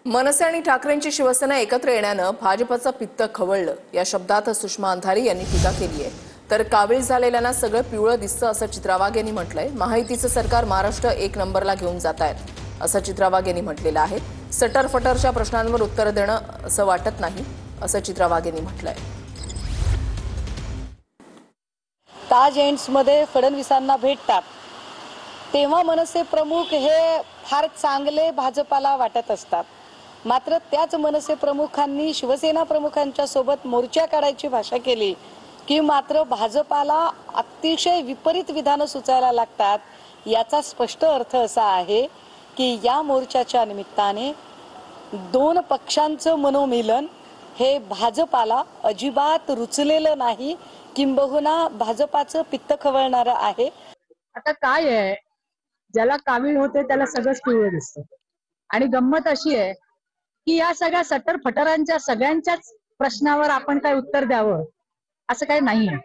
मनसे आणि ठाकरेंची शिवसेना एकत्र येण्यानं भाजपचं पित्त खवळलं या शब्दात सुषमा अंधारी यांनी टीका केली आहे। तर कावीळ झालेल्यांना सगळं पिवळं दिसतं असं चित्रा वाघ यांनी म्हटलंय। महायुतीचं सरकार महाराष्ट्र एक नंबरला घेऊन जात आहेत असं चित्रा वाघ यांनी म्हटलेलं आहे। सटरफटरच्या प्रश्नांवर उत्तर देणं असं वाटत नाही असं चित्रा वाघ यांनी म्हटलंय। ताज एंड्समध्ये फडणवीसांना भेटतात तेव्हा मनसे प्रमुख हे फार चांगले भाजपाला वाटत असतात, मात्र त्याच मनसे प्रमुखांनी शिवसेना प्रमुखांच्या सोबत मोर्चा काढायची भाषा केली की मात्र भाजपाला अतिशय विपरीत विधानं सुचायला लागतात। याचा स्पष्ट अर्थ असा आहे की या मोर्चाच्या निमित्ताने दोन पक्षांचं मनोमिलन हे भाजपाला अजिबात रुचलेलं नाही, किंबहुना भाजपाचं पित्त खवळणारं आहे। आता काय आहे, ज्याला कावीळ होते त्याला सगळंच पिवळं दिसतं आणि गंमत अशी आहे की या सगळ्या सटर फटरांच्या सगळ्यांच्याच प्रश्नावर आपण काय उत्तर द्यावं असं काही नाहीये।